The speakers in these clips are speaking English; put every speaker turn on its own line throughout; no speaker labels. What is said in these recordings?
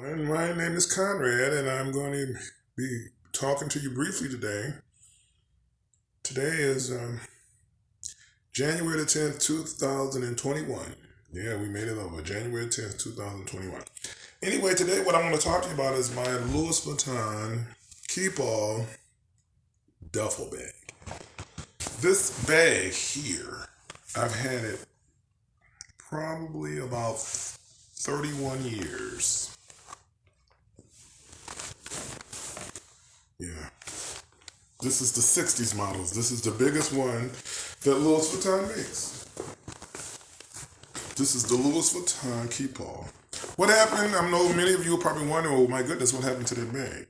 And my name is Conrad, and I'm going to be talking to you briefly today. Today is January the 10th, 2021. Yeah, we made it over. January 10th, 2021. Anyway, today what I want to talk to you about is my Louis Vuitton Keepall duffel bag. This bag here, I've had it probably about 31 years. Yeah. This is the 60s models. This is the biggest one that Louis Vuitton makes. This is the Louis Vuitton Keepall. What happened? I know many of you are probably wondering, oh my goodness, what happened to that bag?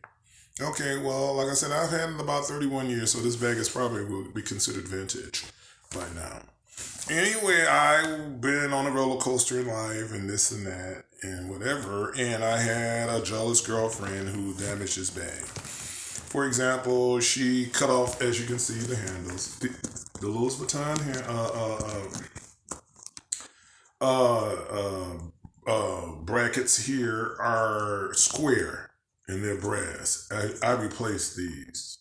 Okay, well, like I said, I've had it about 31 years, so this bag is probably will be considered vintage by now. Anyway, I've been on a roller coaster in life and this and that and whatever, and I had a jealous girlfriend who damaged this bag. For example, she cut off, as you can see, the handles. The Louis Vuitton brackets here are square and they're brass. I replaced these.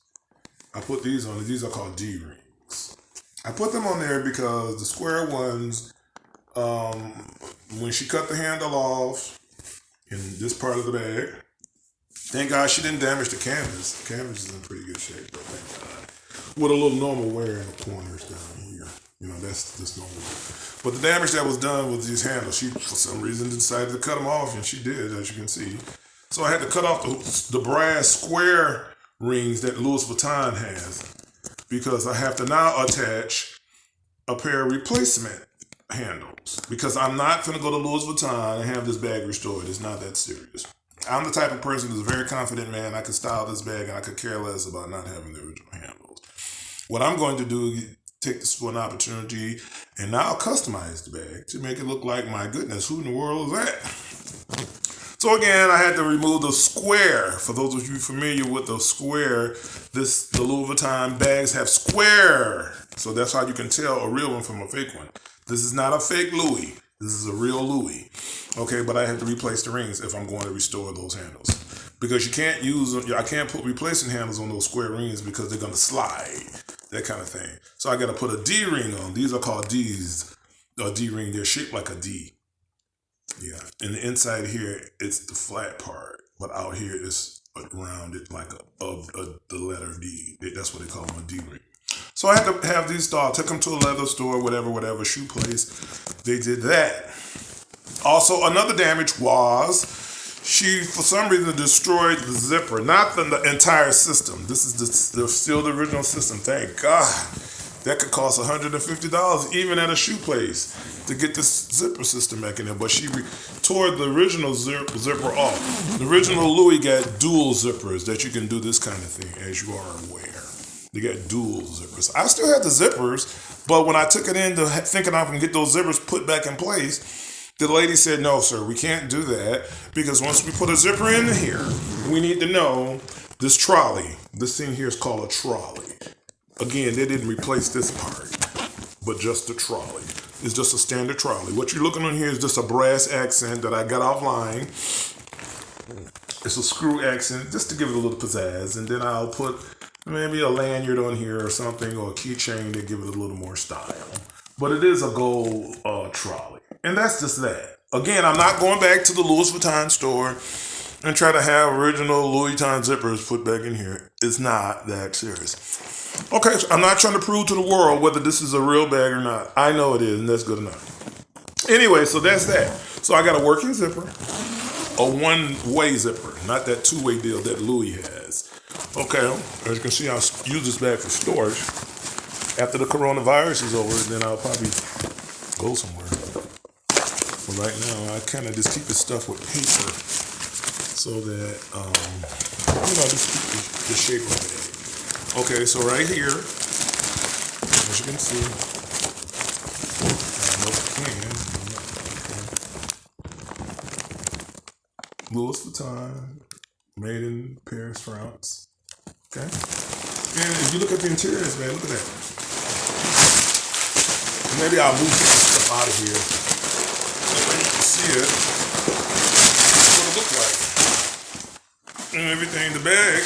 I put these on. These are called D rings. I put them on there because the square ones, when she cut the handle off in this part of the bag, thank God she didn't damage the canvas. The canvas is in pretty good shape, but thank God. With a little normal wear in the corners down here. You know, that's normal. But the damage that was done with these handles, she, for some reason, decided to cut them off, and she did, as you can see. So I had to cut off the brass square rings that Louis Vuitton has because I have to now attach a pair of replacement handles because I'm not going to go to Louis Vuitton and have this bag restored. It's not that serious. I'm the type of person who's a very confident man. I could style this bag and I could care less about not having the original handles. What I'm going to do is take this for an opportunity and now customize the bag to make it look like, my goodness, who in the world is that? So again, I had to remove the square. For those of you familiar with the square, the Louis Vuitton bags have square. So that's how you can tell a real one from a fake one. This is not a fake Louis. This is a real Louis. Okay, but I had to replace the rings if I'm going to restore those handles. Because you can't I can't put replacement handles on those square rings because they're going to slide. That kind of thing. So I got to put a D ring on. These are called Ds. A D ring, they're shaped like a D. Yeah. And the inside here, it's the flat part. But out here, it's rounded like the letter D. That's what they call them, a D ring. So I had to have these stars. Took them to a leather store, whatever, shoe place. They did that. Also, another damage was she, for some reason, destroyed the zipper. Not the entire system. This is still the original system. Thank God. That could cost $150 even at a shoe place to get this zipper system back in there. But she tore the original zipper off. The original Louis got dual zippers that you can do this kind of thing, as you are aware. They got dual zippers. I still had the zippers, but when I took it in thinking I can get those zippers put back in place, the lady said, no, sir, we can't do that because once we put a zipper in here, we need to know this trolley. This thing here is called a trolley. Again, they didn't replace this part, but just the trolley. It's just a standard trolley. What you're looking on here is just a brass accent that I got offline. It's a screw accent just to give it a little pizzazz, and then I'll put maybe a lanyard on here or something, or a keychain to give it a little more style. But it is a gold trolley. And that's just that. Again, I'm not going back to the Louis Vuitton store and try to have original Louis Vuitton zippers put back in here. It's not that serious. Okay, so I'm not trying to prove to the world whether this is a real bag or not. I know it is, and that's good enough. Anyway, so that's that. So I got a working zipper, a one-way zipper, not that two-way deal that Louis has. Okay, as you can see, I'll use this bag for storage. After the coronavirus is over, then I'll probably go somewhere. But right now, I kind of just keep this stuff with paper so that, just keep the shape of it. Okay, so right here, as you can see, Louis Vuitton, made in Paris, France. Okay, and if you look at the interiors, man, look at that. Maybe I'll move some stuff out of here so you can see it. That's what it looks like. and everything. The bag,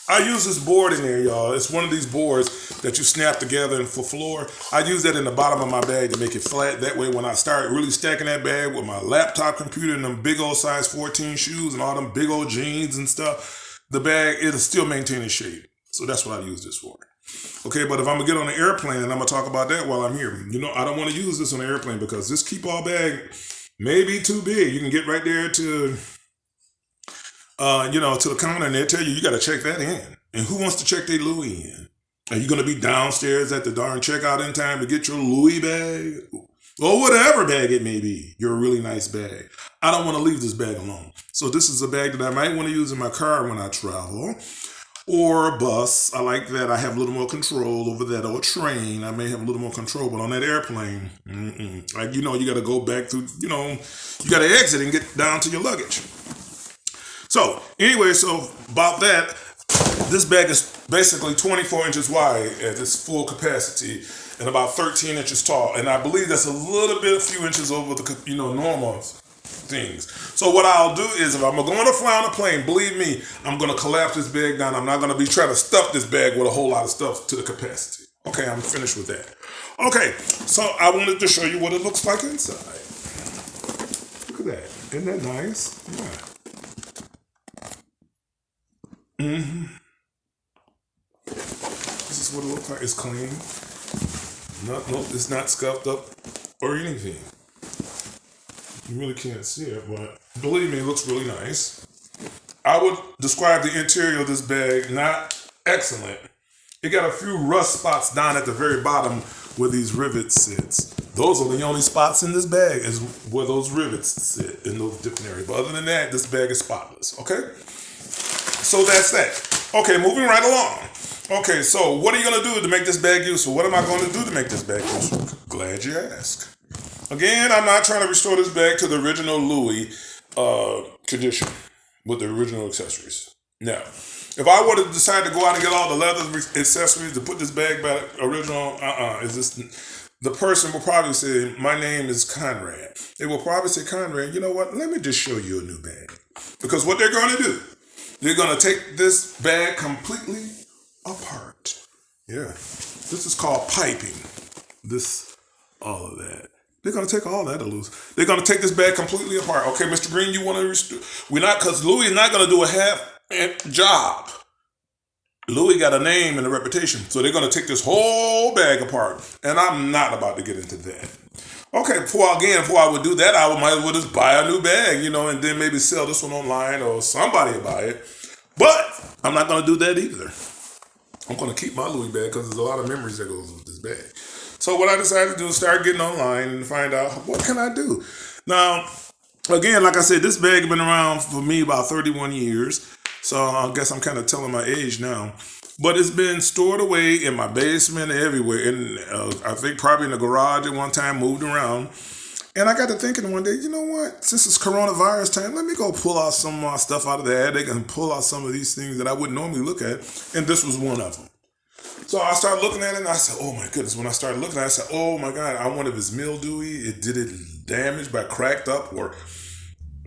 I use this board in there, y'all. It's one of these boards that you snap together and for floor. I use that in the bottom of my bag to make it flat. That way when I start really stacking that bag with my laptop computer and them big old size 14 shoes and all them big old jeans and stuff, the bag, it'll still maintain its shape. So that's what I use this for. Okay, but if I'm going to get on an airplane, and I'm going to talk about that while I'm here. You know, I don't want to use this on an airplane because this Keepall bag may be too big. You can get right there to, to the counter and they'll tell you got to check that in. And who wants to check their Louis in? Are you going to be downstairs at the darn checkout in time to get your Louis bag? Or whatever bag it may be. Your really nice bag. I don't want to leave this bag alone. So this is a bag that I might want to use in my car when I travel. Or a bus. I like that. I have a little more control over that. Or a train. I may have a little more control. But on that airplane, like, you got to go back through, you got to exit and get down to your luggage. So, anyway, so about that, this bag is basically 24 inches wide at its full capacity and about 13 inches tall. And I believe that's a few inches over the, normal things. So what I'll do is if I'm going to fly on a plane, believe me, I'm going to collapse this bag down. I'm not going to be trying to stuff this bag with a whole lot of stuff to the capacity. Okay, I'm finished with that. Okay, so I wanted to show you what it looks like inside. Look at that. Isn't that nice? Yeah. This is what it looks like. It's clean. Nope, it's not scuffed up or anything. You really can't see it, but believe me, it looks really nice. I would describe the interior of this bag not excellent. It got a few rust spots down at the very bottom where these rivets sit. Those are the only spots in this bag is where those rivets sit in those different areas. But other than that, this bag is spotless, okay? So that's that. Okay, moving right along. Okay, so what are you going to do to make this bag useful? What am I going to do to make this bag useful? Glad you asked. Again, I'm not trying to restore this bag to the original Louis condition with the original accessories. Now, if I were to decide to go out and get all the leather accessories to put this bag back original, the person will probably say, my name is Conrad. They will probably say, Conrad, you know what? Let me just show you a new bag. Because what they're going to do, they're going to take this bag completely apart. Yeah. This is called piping. All of that. They're going to take all that loose. They're going to take this bag completely apart. Okay, Mr. Green, you want to restore? Because Louis is not going to do a half job. Louis got a name and a reputation. So they're going to take this whole bag apart. And I'm not about to get into that. Okay, before I would do that, I might as well just buy a new bag, and then maybe sell this one online or somebody will buy it. But I'm not going to do that either. I'm going to keep my Louis bag because there's a lot of memories that goes with this bag. So what I decided to do is start getting online and find out what can I do. Now, again, like I said, this bag has been around for me about 31 years. So I guess I'm kind of telling my age now. But it's been stored away in my basement everywhere. And I think probably in the garage at one time, moved around. And I got to thinking one day, you know what? Since it's coronavirus time, let me go pull out some of my stuff out of the attic and pull out some of these things that I wouldn't normally look at. And this was one of them. So I started looking at it and I said, oh my goodness. When I started looking at it, I said, oh my God, I wonder if it's mildewy. Did it damage by cracked up or...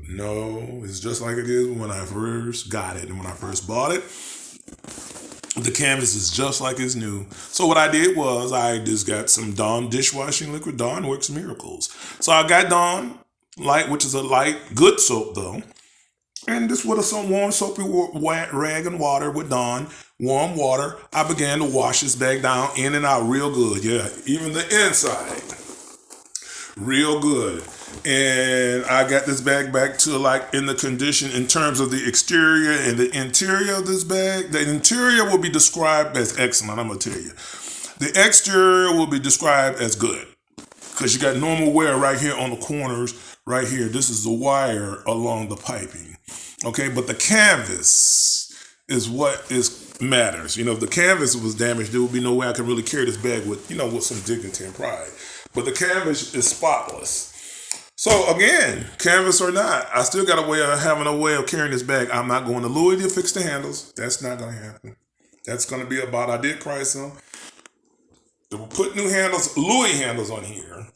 No, it's just like it is when I first got it. And when I first bought it, the canvas is just like it's new. So what I did was I just got some Dawn dishwashing liquid. Dawn works miracles. So I got Dawn Light, which is a light, good soap though. And just with some warm soapy rag and water with Dawn, warm water, I began to wash this bag down in and out real good. Yeah, even the inside. Real good. And I got this bag back to like in the condition in terms of the exterior and the interior of this bag. The interior will be described as excellent, I'm going to tell you. The exterior will be described as good. Because you got normal wear right here on the corners, right here. This is the wire along the piping. Okay, but the canvas is what matters. If the canvas was damaged, there would be no way I could really carry this bag with some dignity and pride. But the canvas is spotless. So again, canvas or not, I still got having a way of carrying this bag. I'm not going to Louis to fix the handles. That's not going to happen. That's going to be I did price them. They will put new handles, Louis handles on here.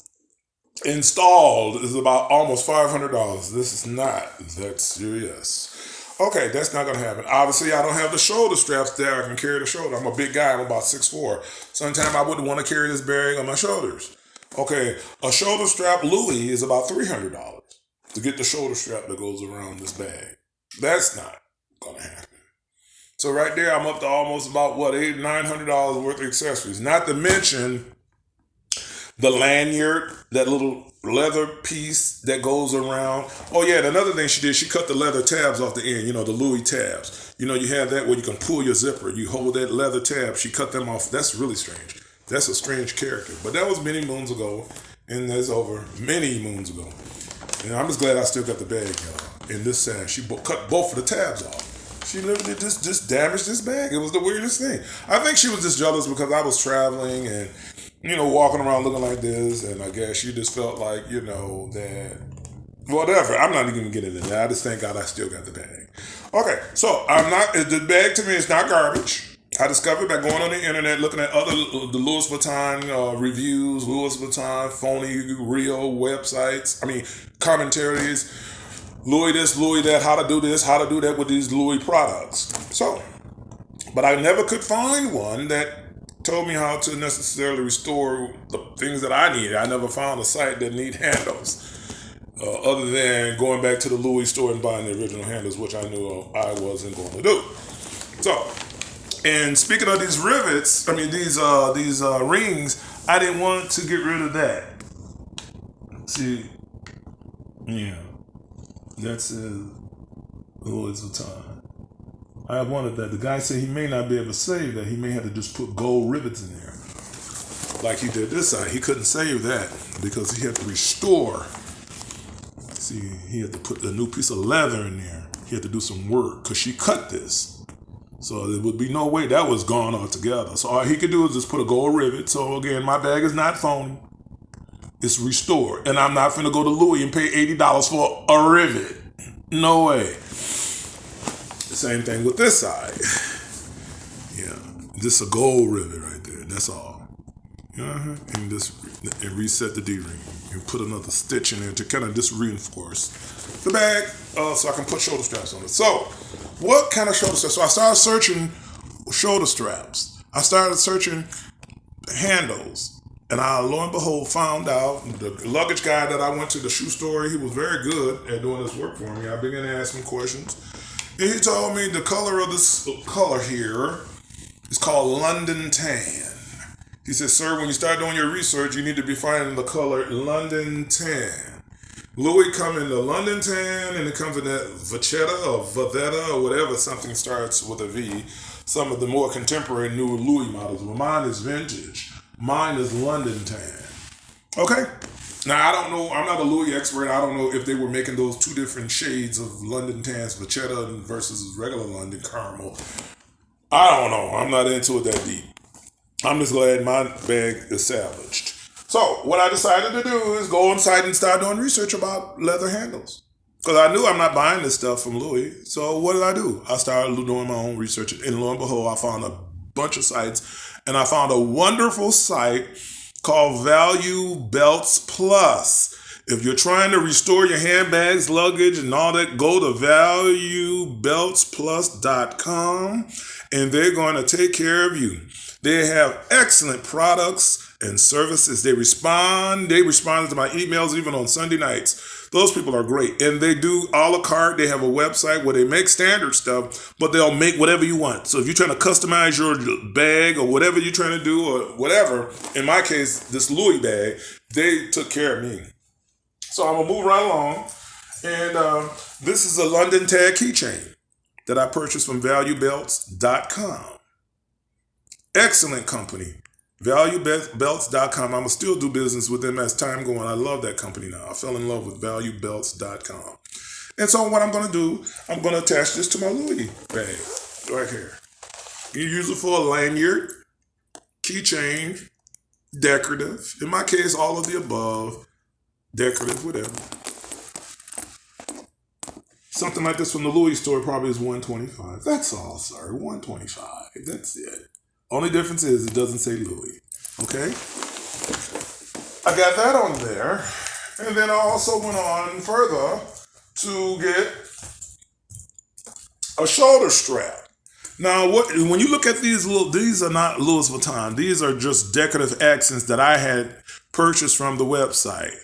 Installed is about almost $500. This is not that serious. Okay, that's not gonna happen. Obviously, I don't have the shoulder straps there. I can carry the shoulder. I'm a big guy. I'm about 6'4". Sometimes I wouldn't want to carry this bag on my shoulders. Okay, a shoulder strap Louis is about $300 to get the shoulder strap that goes around this bag. That's not gonna happen. So right there, I'm up to almost about what $800-900 worth of accessories. Not to mention the lanyard, that little leather piece that goes around. Oh yeah, and another thing she did, she cut the leather tabs off the end, the Louis tabs. You have that where you can pull your zipper. You hold that leather tab, she cut them off. That's really strange. That's a strange character. But that was many moons ago, and that's over many moons ago. And I'm just glad I still got the bag, y'all. In this side, she cut both of the tabs off. She literally just damaged this bag. It was the weirdest thing. I think she was just jealous because I was traveling and walking around looking like this, and I guess she just felt like, that whatever. I'm not even getting into that. I just thank God I still got the bag. Okay, so the bag to me is not garbage. I discovered by going on the internet, looking at the Louis Vuitton reviews, Louis Vuitton phony real websites. Commentaries. Louis this, Louis that, how to do this, how to do that with these Louis products. So, but I never could find one that told me how to necessarily restore the things that I needed. I never found a site that need handles. Other than going back to the Louis store and buying the original handles, which I knew I wasn't going to do. So, and speaking of these rivets, these rings, I didn't want to get rid of that. See, yeah, that's Louis Vuitton. I wanted that. The guy said he may not be able to save that. He may have to just put gold rivets in there, like he did this side. He couldn't save that because he had to restore. See, he had to put a new piece of leather in there. He had to do some work because she cut this. So there would be no way that was gone altogether. So all he could do is just put a gold rivet. So again, my bag is not phony. It's restored. And I'm not finna go to Louis and pay $80 for a rivet. No way. Same thing with this side. Yeah, just a gold rivet right there. That's all. And just reset the D-ring. And put another stitch in there to kind of just reinforce the bag so I can put shoulder straps on it. So, what kind of shoulder straps? So I started searching shoulder straps. I started searching handles. And I, lo and behold, found out the luggage guy that I went to the shoe store, he was very good at doing this work for me. I began to ask him questions. And he told me the color of this color here is called London Tan. He said, sir, when you start doing your research, you need to be finding the color London Tan. Louis come in the London Tan, and it comes in that Vachetta or Vavetta or whatever, something starts with a V. Some of the more contemporary new Louis models. Well, mine is vintage. Mine is London Tan. Okay? Now, I don't know. I'm not a Louis expert. I don't know if they were making those two different shades of London Tans, Vachetta versus regular London Caramel. I don't know. I'm not into it that deep. I'm just glad my bag is salvaged. So, what I decided to do is go on site and start doing research about leather handles. Because I knew I'm not buying this stuff from Louis. So, what did I do? I started doing my own research. And lo and behold, I found a bunch of sites. And I found a wonderful site called Value Belts Plus. If you're trying to restore your handbags, luggage, and all that, go to valuebeltsplus.com and they're going to take care of you. They have excellent products and services. They responded to my emails even on Sunday nights. Those people are great. And they do a la carte. They have a website where they make standard stuff, but they'll make whatever you want. So if you're trying to customize your bag or whatever you're trying to do or whatever, in my case, this Louis bag, they took care of me. So I'm going to move right along. And this is a London Tag keychain that I purchased from valuebelts.com. Excellent company. valuebelts.com. I'm going to still do business with them as time going. I love that company now. I fell in love with valuebelts.com. And so what I'm going to do, I'm going to attach this to my Louis bag right here. You use it for a lanyard, keychain, decorative. In my case, all of the above. Decorative, whatever. Something like this from the Louis store probably is $125. That's all, sir. $125. That's it. Only difference is it doesn't say Louis. Okay? I got that on there. And then I also went on further to get a shoulder strap. Now, when you look at these are not Louis Vuitton. These are just decorative accents that I had purchased from the website.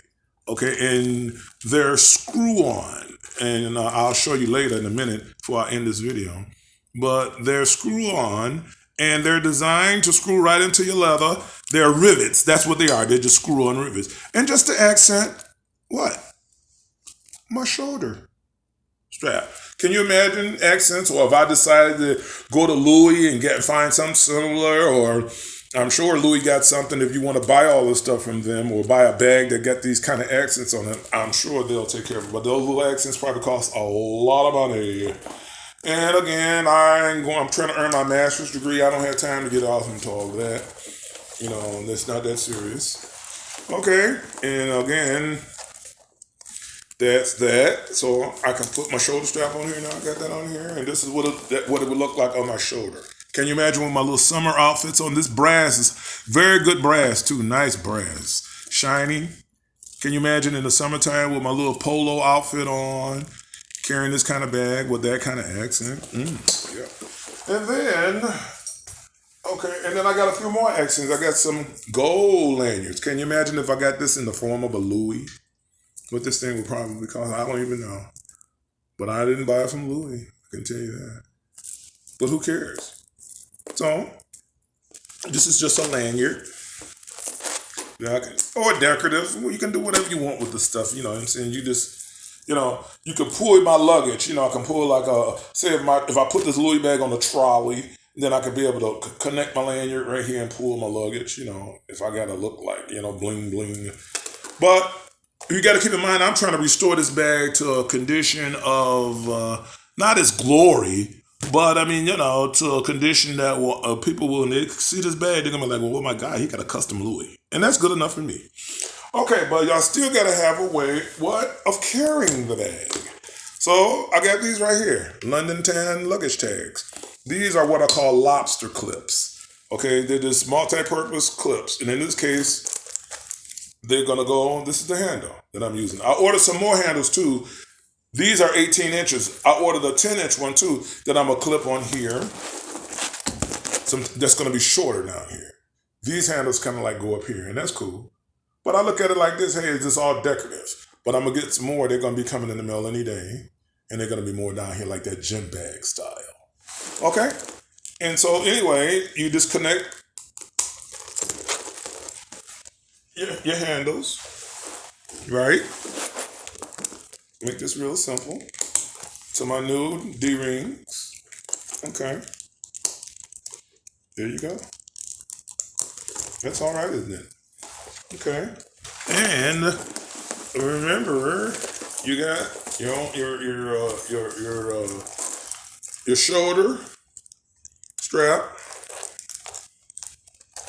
Okay, and they're screw-on. And I'll show you later in a minute before I end this video. But they're screw-on, and they're designed to screw right into your leather. They're rivets. That's what they are. They're just screw-on rivets. And just to accent, what? My shoulder strap. Can you imagine accents? Or if I decided to go to Louis and find something similar, or I'm sure Louis got something if you want to buy all this stuff from them, or buy a bag that got these kind of accents on it, I'm sure they'll take care of it. But those little accents probably cost a lot of money. And again, I'm trying to earn my master's degree. I don't have time to get off into all of that. You know, it's not that serious. Okay, and again, that's that. So I can put my shoulder strap on here now. I got that on here, and this is what it would look like on my shoulder. Can you imagine with my little summer outfits on? This brass is very good brass too. Nice brass, shiny. Can you imagine in the summertime with my little polo outfit on, carrying this kind of bag with that kind of accent? Yeah. And then I got a few more accents. I got some gold lanyards. Can you imagine if I got this in the form of a Louis? What this thing would probably cost, I don't even know. But I didn't buy it from Louis. I can tell you that. But who cares? So, this is just a lanyard. Or decorative. Well, you can do whatever you want with the stuff. You know what I'm saying? You just, you can pull my luggage. I can pull like say if I put this Louis bag on a trolley, then I could be able to connect my lanyard right here and pull my luggage, if I got to look like, bling, bling. But you got to keep in mind, I'm trying to restore this bag to a condition of not its glory, but I mean, to a condition that people will, when they see this bag, they're going to be like, well, oh my God, he got a custom Louis. And that's good enough for me. Okay, but y'all still got to have a way, of carrying the bag. So I got these right here, London Tan luggage tags. These are what I call lobster clips. Okay, they're just multi-purpose clips. And in this case, they're going to go, this is the handle that I'm using. I ordered some more handles too. These are 18 inches. I ordered a 10-inch one too that I'm going to clip on here. That's going to be shorter down here. These handles kind of like go up here, and that's cool. But I look at it like this, hey, is this all decorative? But I'm going to get some more. They're going to be coming in the mail any day. And they're going to be more down here like that gym bag style. Okay? And so anyway, you disconnect your handles, right? Make this real simple. To my new D-rings. Okay. There you go. That's all right, isn't it? Okay. And remember, you got your shoulder strap.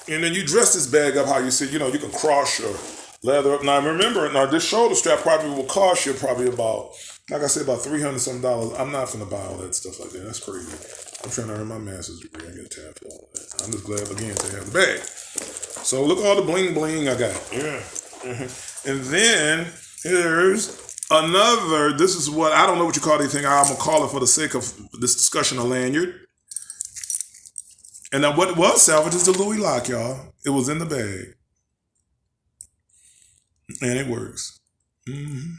And then you dress this bag up how you see, you can cross your leather up. Now remember, this shoulder strap probably will cost you probably about, like I said, about $300 something. I'm not going to buy all that stuff like that. That's crazy. I'm trying to earn my master's degree. I get time for all that. I'm just glad again to have the bag. So look at all the bling bling I got. Yeah. And then here's another, this is what, I don't know what you call anything. I'm going to call it for the sake of this discussion, a lanyard. And now what it was salvaged is the Louis lock, y'all. It was in the bag. And it works. Mm-hmm.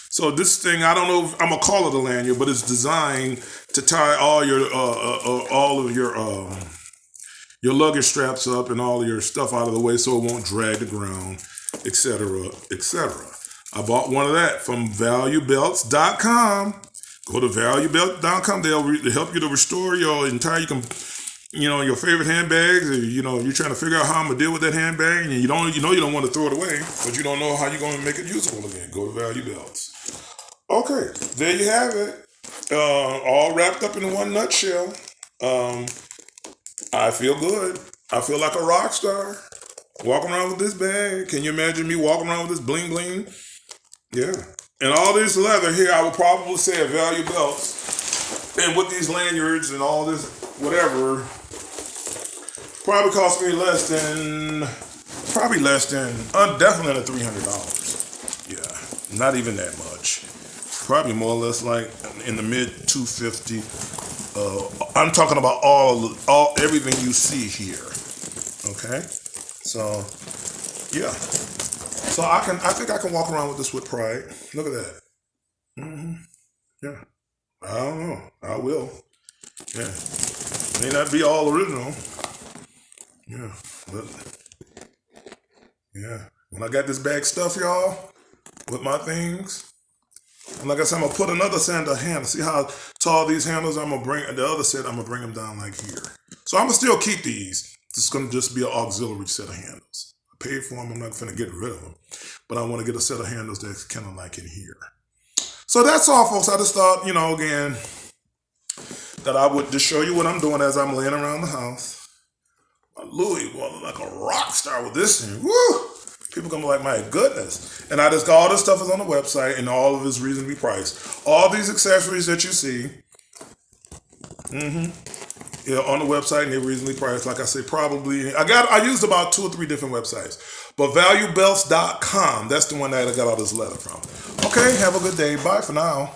So this thing, I don't know if I'm going to call it a lanyard, but it's designed to tie all of your luggage straps up and all of your stuff out of the way so it won't drag the ground, etc., etc. I bought one of that from valuebelts.com. Go to valuebelts.com. They'll help you to restore your entire, your favorite handbags. Or, you're trying to figure out how I'm gonna deal with that handbag, and you don't want to throw it away, but you don't know how you're gonna make it usable again. Go to Value Belts. Okay, there you have it. All wrapped up in one nutshell. I feel good. I feel like a rock star. Walking around with this bag. Can you imagine me walking around with this bling bling? Yeah. And all this leather here, I would probably say a Value Belts. And with these lanyards and all this whatever, probably cost me definitely $300. Yeah, not even that much. Probably more or less like in the mid 250. I'm talking about all everything you see here. Okay, so yeah, so I think I can walk around with this with pride. Look at that. Yeah, I don't know. I will. Yeah, may not be all original. Yeah, but yeah, when I got this bag stuffed, y'all, with my things. And like I said, I'm gonna put another set of handles. See how tall these handles are? I'm gonna bring the other set. I'm gonna bring them down like here. So I'm gonna still keep these. This is gonna just be an auxiliary set of handles. I paid for them. I'm not gonna get rid of them, but I want to get a set of handles that's kind of like in here. So that's all, folks. I just thought, again, that I would just show you what I'm doing as I'm laying around the house. Louis, well, like a rock star with this thing. Woo! People gonna be like, my goodness. And I just got all this stuff is on the website and all of it's reasonably priced. All these accessories that you see, on the website and they're reasonably priced. Like I said, probably, I used about 2 or 3 different websites. But valuebelts.com, that's the one that I got all this letter from. Okay, have a good day. Bye for now.